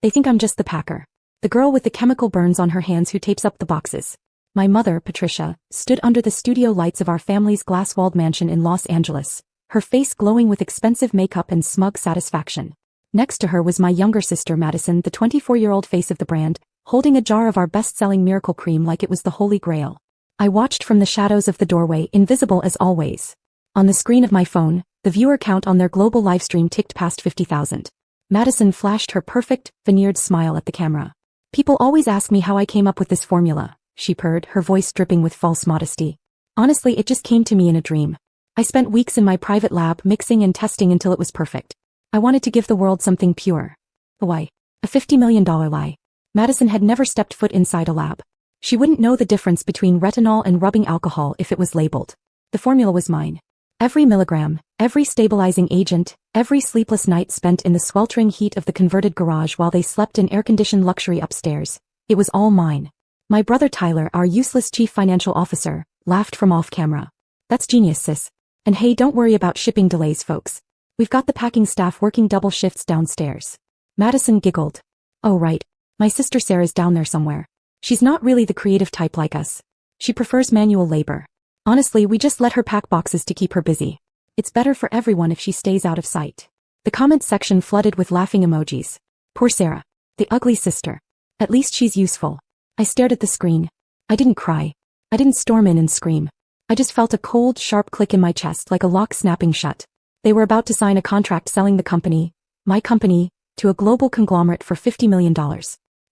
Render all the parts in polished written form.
They think I'm just the packer. The girl with the chemical burns on her hands who tapes up the boxes. My mother, Patricia, stood under the studio lights of our family's glass-walled mansion in Los Angeles, her face glowing with expensive makeup and smug satisfaction. Next to her was my younger sister Madison, the 24-year-old face of the brand, holding a jar of our best-selling Miracle Cream like it was the Holy Grail. I watched from the shadows of the doorway, invisible as always. On the screen of my phone, the viewer count on their global livestream ticked past 50,000. Madison flashed her perfect, veneered smile at the camera. People always ask me how I came up with this formula, she purred, her voice dripping with false modesty. Honestly, it just came to me in a dream. I spent weeks in my private lab mixing and testing until it was perfect. I wanted to give the world something pure. Why? A $50 million lie. Madison had never stepped foot inside a lab. She wouldn't know the difference between retinol and rubbing alcohol if it was labeled. The formula was mine. Every milligram, every stabilizing agent, every sleepless night spent in the sweltering heat of the converted garage while they slept in air-conditioned luxury upstairs. It was all mine. My brother Tyler, our useless chief financial officer, laughed from off-camera. That's genius, sis. And hey, don't worry about shipping delays, folks. We've got the packing staff working double shifts downstairs. Madison giggled. Oh right. My sister Sarah's down there somewhere. She's not really the creative type like us. She prefers manual labor. Honestly, we just let her pack boxes to keep her busy. It's better for everyone if she stays out of sight. The comments section flooded with laughing emojis. Poor Sarah. The ugly sister. At least she's useful. I stared at the screen. I didn't cry. I didn't storm in and scream. I just felt a cold, sharp click in my chest like a lock snapping shut. They were about to sign a contract selling the company, my company, to a global conglomerate for $50 million.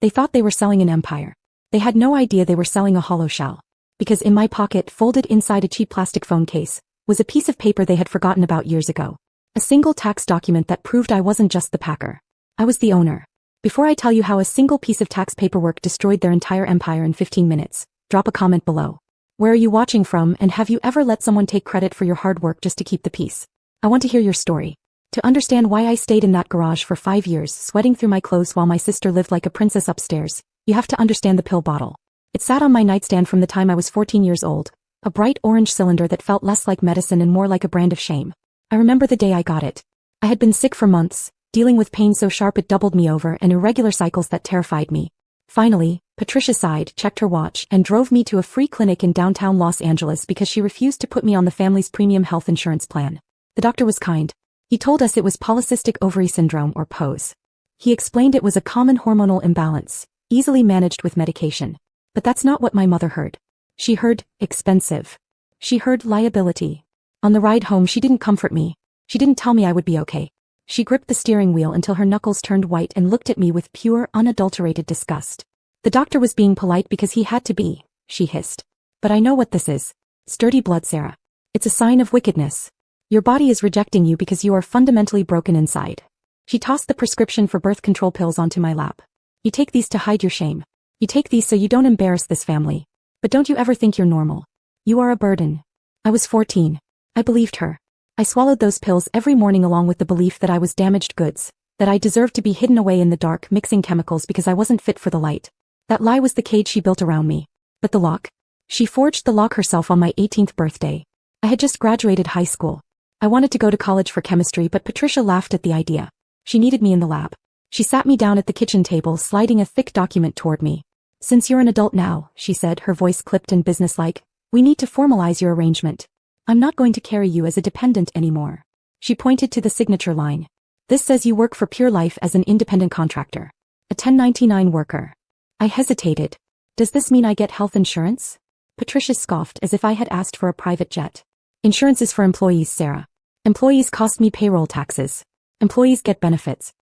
They thought they were selling an empire. They had no idea they were selling a hollow shell. Because in my pocket, folded inside a cheap plastic phone case, was a piece of paper they had forgotten about years ago. A single tax document that proved I wasn't just the packer. I was the owner. Before I tell you how a single piece of tax paperwork destroyed their entire empire in 15 minutes, drop a comment below. Where are you watching from, and have you ever let someone take credit for your hard work just to keep the peace? I want to hear your story. To understand why I stayed in that garage for 5 years, sweating through my clothes while my sister lived like a princess upstairs, you have to understand the pill bottle. It sat on my nightstand from the time I was 14 years old, a bright orange cylinder that felt less like medicine and more like a brand of shame. I remember the day I got it. I had been sick for months, dealing with pain so sharp it doubled me over and irregular cycles that terrified me. Finally, Patricia sighed, checked her watch, and drove me to a free clinic in downtown Los Angeles because she refused to put me on the family's premium health insurance plan. The doctor was kind. He told us it was polycystic ovary syndrome or POS. He explained it was a common hormonal imbalance, easily managed with medication. But that's not what my mother heard. She heard expensive. She heard liability. On the ride home, she didn't comfort me. She didn't tell me I would be okay. She gripped the steering wheel until her knuckles turned white and looked at me with pure, unadulterated disgust. The doctor was being polite because he had to be, she hissed. But I know what this is. Sturdy blood, Sarah. It's a sign of wickedness. Your body is rejecting you because you are fundamentally broken inside. She tossed the prescription for birth control pills onto my lap. You take these to hide your shame. You take these so you don't embarrass this family. But don't you ever think you're normal. You are a burden. I was 14. I believed her. I swallowed those pills every morning along with the belief that I was damaged goods, that I deserved to be hidden away in the dark mixing chemicals because I wasn't fit for the light. That lie was the cage she built around me. But the lock? She forged the lock herself on my 18th birthday. I had just graduated high school. I wanted to go to college for chemistry, but Patricia laughed at the idea. She needed me in the lab. She sat me down at the kitchen table, sliding a thick document toward me. Since you're an adult now, she said, her voice clipped and businesslike, we need to formalize your arrangement. I'm not going to carry you as a dependent anymore. She pointed to the signature line. This says you work for Pure Life as an independent contractor. A 1099 worker. I hesitated. Does this mean I get health insurance? Patricia scoffed as if I had asked for a private jet. Insurance is for employees, Sarah. Employees cost me payroll taxes. Employees get benefits.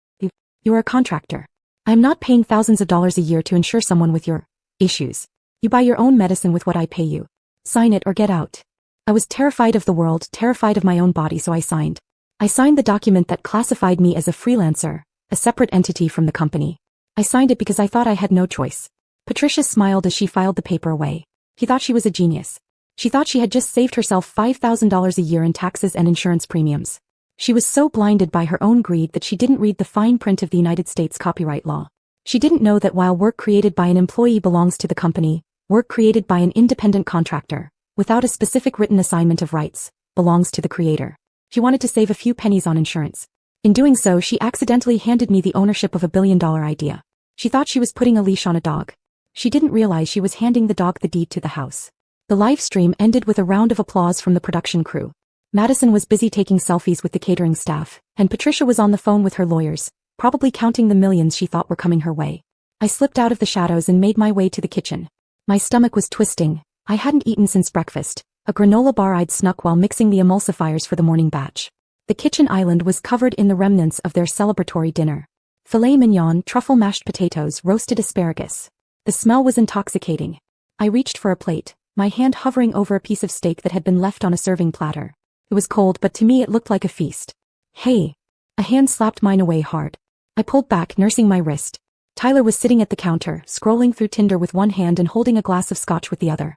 You're a contractor. I'm not paying thousands of dollars a year to insure someone with your issues. You buy your own medicine with what I pay you. Sign it or get out. I was terrified of the world, terrified of my own body, so I signed. I signed the document that classified me as a freelancer, a separate entity from the company. I signed it because I thought I had no choice. Patricia smiled as she filed the paper away. She thought she was a genius. She thought she had just saved herself $5,000 a year in taxes and insurance premiums. She was so blinded by her own greed that she didn't read the fine print of the United States copyright law. She didn't know that while work created by an employee belongs to the company, work created by an independent contractor, without a specific written assignment of rights, belongs to the creator. She wanted to save a few pennies on insurance. In doing so, she accidentally handed me the ownership of a billion-dollar idea. She thought she was putting a leash on a dog. She didn't realize she was handing the dog the deed to the house. The live stream ended with a round of applause from the production crew. Madison was busy taking selfies with the catering staff, and Patricia was on the phone with her lawyers, probably counting the millions she thought were coming her way. I slipped out of the shadows and made my way to the kitchen. My stomach was twisting. I hadn't eaten since breakfast, a granola bar I'd snuck while mixing the emulsifiers for the morning batch. The kitchen island was covered in the remnants of their celebratory dinner. Filet mignon, truffle mashed potatoes, roasted asparagus. The smell was intoxicating. I reached for a plate, my hand hovering over a piece of steak that had been left on a serving platter. It was cold, but to me it looked like a feast. Hey! A hand slapped mine away hard. I pulled back, nursing my wrist. Tyler was sitting at the counter, scrolling through Tinder with one hand and holding a glass of scotch with the other.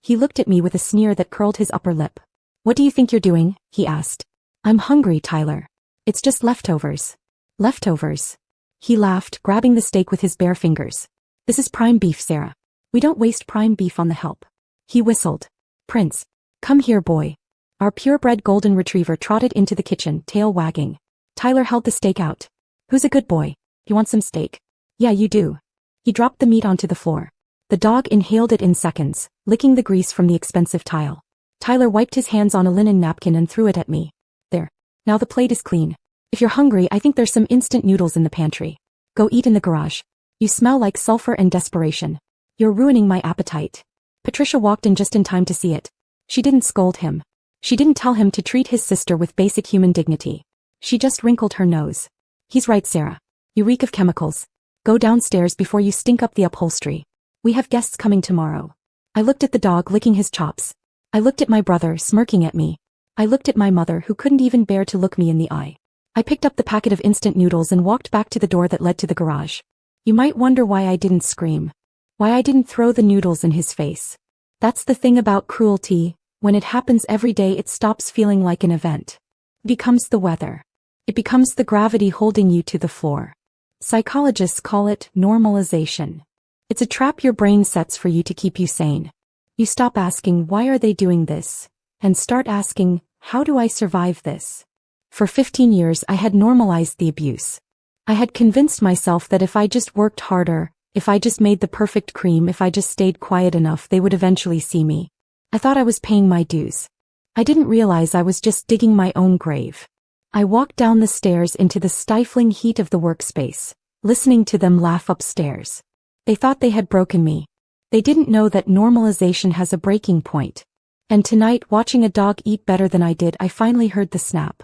He looked at me with a sneer that curled his upper lip. "What do you think you're doing?" he asked. "I'm hungry, Tyler. It's just leftovers." "Leftovers?" He laughed, grabbing the steak with his bare fingers. "This is prime beef, Sarah. We don't waste prime beef on the help." He whistled. "Prince, come here, boy." Our purebred golden retriever trotted into the kitchen, tail wagging. Tyler held the steak out. "Who's a good boy? You want some steak?" "Yeah, you do." He dropped the meat onto the floor. The dog inhaled it in seconds, licking the grease from the expensive tile. Tyler wiped his hands on a linen napkin and threw it at me. "There. Now the plate is clean. If you're hungry, I think there's some instant noodles in the pantry. Go eat in the garage. You smell like sulfur and desperation. You're ruining my appetite." Patricia walked in just in time to see it. She didn't scold him. She didn't tell him to treat his sister with basic human dignity. She just wrinkled her nose. "He's right, Sarah. You reek of chemicals. Go downstairs before you stink up the upholstery. We have guests coming tomorrow." I looked at the dog licking his chops. I looked at my brother smirking at me. I looked at my mother who couldn't even bear to look me in the eye. I picked up the packet of instant noodles and walked back to the door that led to the garage. You might wonder why I didn't scream. Why I didn't throw the noodles in his face. That's the thing about cruelty. When it happens every day, it stops feeling like an event. It becomes the weather. It becomes the gravity holding you to the floor. Psychologists call it normalization. It's a trap your brain sets for you to keep you sane. You stop asking, why are they doing this? And start asking, how do I survive this? For 15 years I had normalized the abuse. I had convinced myself that if I just worked harder, if I just made the perfect cream, if I just stayed quiet enough, they would eventually see me. I thought I was paying my dues. I didn't realize I was just digging my own grave. I walked down the stairs into the stifling heat of the workspace, listening to them laugh upstairs. They thought they had broken me. They didn't know that normalization has a breaking point. And tonight, watching a dog eat better than I did, I finally heard the snap.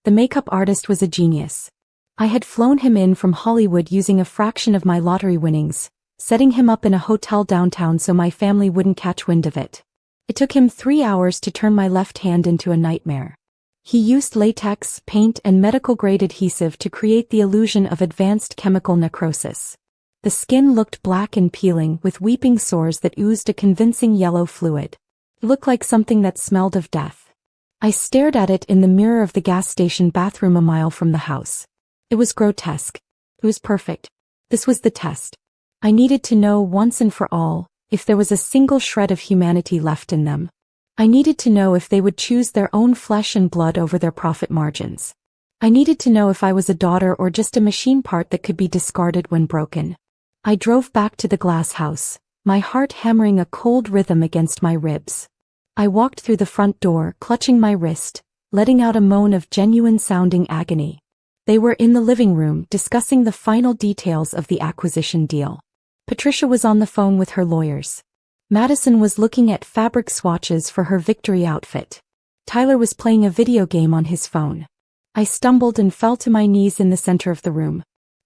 The makeup artist was a genius. I had flown him in from Hollywood using a fraction of my lottery winnings, setting him up in a hotel downtown so my family wouldn't catch wind of it. It took him 3 hours to turn my left hand into a nightmare. He used latex, paint, and medical-grade adhesive to create the illusion of advanced chemical necrosis. The skin looked black and peeling, with weeping sores that oozed a convincing yellow fluid. It looked like something that smelled of death. I stared at it in the mirror of the gas station bathroom a mile from the house. It was grotesque. It was perfect. This was the test. I needed to know once and for all if there was a single shred of humanity left in them. I needed to know if they would choose their own flesh and blood over their profit margins. I needed to know if I was a daughter or just a machine part that could be discarded when broken. I drove back to the glass house, my heart hammering a cold rhythm against my ribs. I walked through the front door, clutching my wrist, letting out a moan of genuine-sounding agony. They were in the living room, discussing the final details of the acquisition deal. Patricia was on the phone with her lawyers. Madison was looking at fabric swatches for her victory outfit. Tyler was playing a video game on his phone. I stumbled and fell to my knees in the center of the room.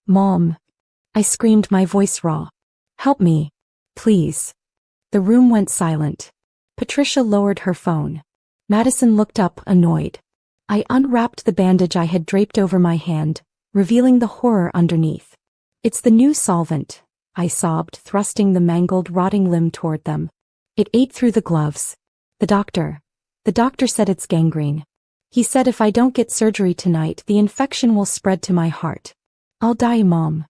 "Mom!" I screamed, my voice raw. "Help me. Please." The room went silent. Patricia lowered her phone. Madison looked up, annoyed. I unwrapped the bandage I had draped over my hand, revealing the horror underneath. "It's the new solvent," I sobbed, thrusting the mangled, rotting limb toward them. "It ate through the gloves. The doctor said it's gangrene. He said if I don't get surgery tonight, the infection will spread to my heart. I'll die, Mom."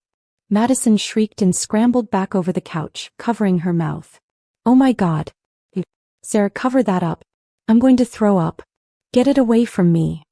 Madison shrieked and scrambled back over the couch, covering her mouth. "Oh my God. Sarah, cover that up. I'm going to throw up. Get it away from me."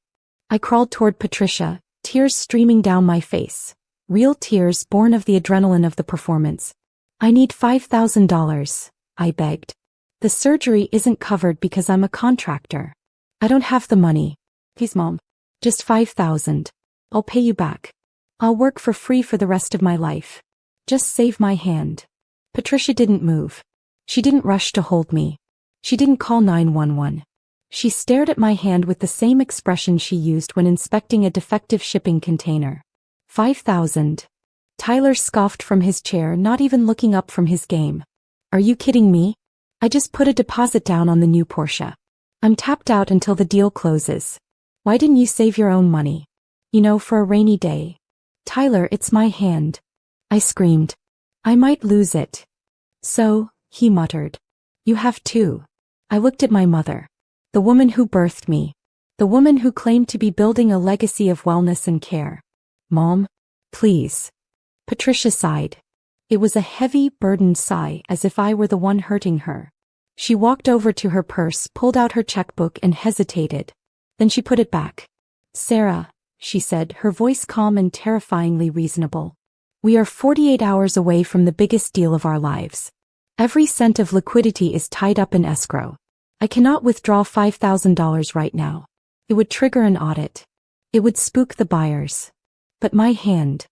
I crawled toward Patricia, tears streaming down my face. Real tears born of the adrenaline of the performance. I need $5,000, I begged. The surgery isn't covered because I'm a contractor. I don't have the money. Please, Mom. Just 5,000. I'll pay you back. I'll work for free for the rest of my life. Just save my hand. Patricia didn't move. She didn't rush to hold me. She didn't call 911. She stared at my hand with the same expression she used when inspecting a defective shipping container. 5,000. Tyler scoffed from his chair, not even looking up from his game. Are you kidding me? I just put a deposit down on the new Porsche. I'm tapped out until the deal closes. Why didn't you save your own money? You know, for a rainy day. Tyler, it's my hand. I screamed. I might lose it. So, he muttered. You have to. I looked at my mother. The woman who birthed me. The woman who claimed to be building a legacy of wellness and care. Mom, please. Patricia sighed. It was a heavy, burdened sigh, as if I were the one hurting her. She walked over to her purse, pulled out her checkbook, and hesitated. Then she put it back. Sarah, she said, her voice calm and terrifyingly reasonable. We are 48 hours away from the biggest deal of our lives. Every cent of liquidity is tied up in escrow. I cannot withdraw $5,000 right now. It would trigger an audit. It would spook the buyers. But my hand.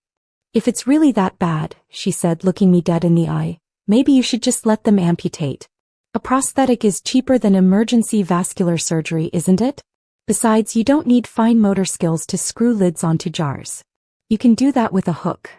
If it's really that bad, she said, looking me dead in the eye, maybe you should just let them amputate. A prosthetic is cheaper than emergency vascular surgery, isn't it? Besides, you don't need fine motor skills to screw lids onto jars. You can do that with a hook.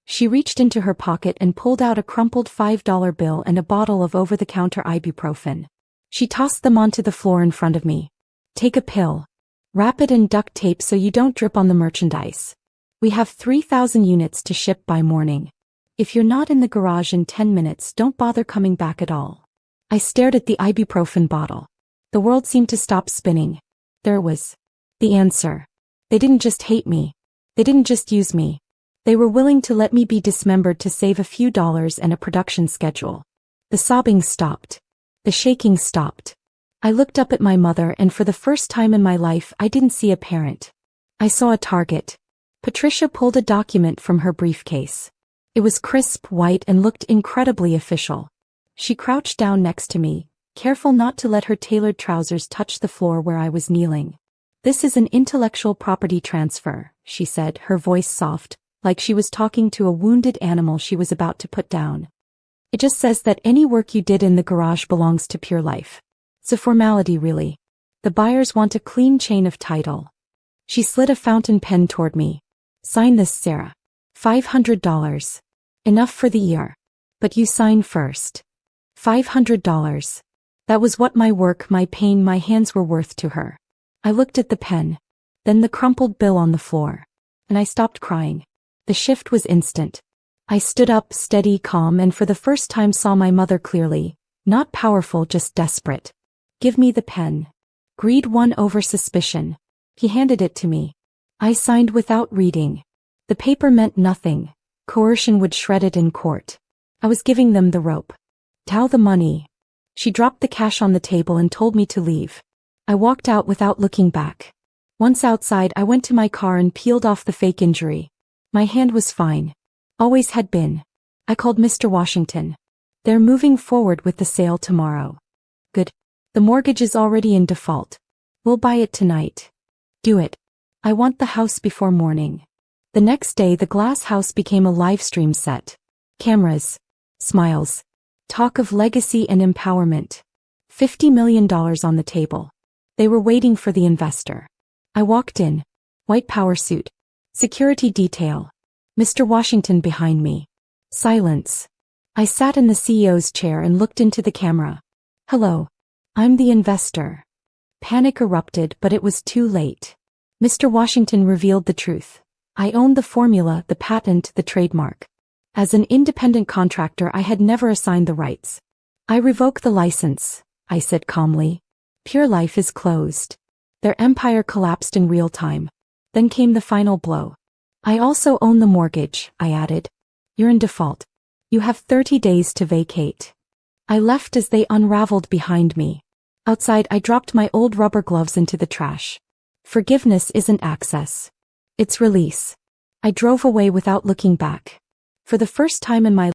She reached into her pocket and pulled out a crumpled $5 bill and a bottle of over-the-counter ibuprofen. She tossed them onto the floor in front of me. Take a pill. Wrap it in duct tape so you don't drip on the merchandise. We have 3,000 units to ship by morning. If you're not in the garage in 10 minutes, don't bother coming back at all. I stared at the ibuprofen bottle. The world seemed to stop spinning. There was the answer. They didn't just hate me. They didn't just use me. They were willing to let me be dismembered to save a few dollars and a production schedule. The sobbing stopped. The shaking stopped. I looked up at my mother, and for the first time in my life I didn't see a parent. I saw a target. Patricia pulled a document from her briefcase. It was crisp, white, and looked incredibly official. She crouched down next to me, careful not to let her tailored trousers touch the floor where I was kneeling. This is an intellectual property transfer, she said, her voice soft, like she was talking to a wounded animal she was about to put down. It just says that any work you did in the garage belongs to Pure Life. It's a formality, really. The buyers want a clean chain of title. She slid a fountain pen toward me. Sign this, Sarah. $500. Enough for the year. But you sign first. $500. That was what my work, my pain, my hands were worth to her. I looked at the pen, then the crumpled bill on the floor, and I stopped crying. The shift was instant. I stood up, steady, calm, and for the first time saw my mother clearly. Not powerful, just desperate. Give me the pen. Greed won over suspicion. He handed it to me. I signed without reading. The paper meant nothing. Coercion would shred it in court. I was giving them the rope. Tell the money. She dropped the cash on the table and told me to leave. I walked out without looking back. Once outside, I went to my car and peeled off the fake injury. My hand was fine. Always had been. I called Mr. Washington. They're moving forward with the sale tomorrow. Good. The mortgage is already in default. We'll buy it tonight. Do it. I want the house before morning. The next day, the glass house became a live stream set. Cameras. Smiles. Talk of legacy and empowerment. $50 million on the table. They were waiting for the investor. I walked in. White power suit. Security detail. Mr. Washington behind me. Silence. I sat in the CEO's chair and looked into the camera. Hello. I'm the investor. Panic erupted, but it was too late. Mr. Washington revealed the truth. I owned the formula, the patent, the trademark. As an independent contractor, I had never assigned the rights. I revoke the license, I said calmly. Pure Life is closed. Their empire collapsed in real time. Then came the final blow. I also own the mortgage, I added. You're in default. You have 30 days to vacate. I left as they unraveled behind me. Outside, I dropped my old rubber gloves into the trash. Forgiveness isn't access. Its release. I drove away without looking back. For the first time in my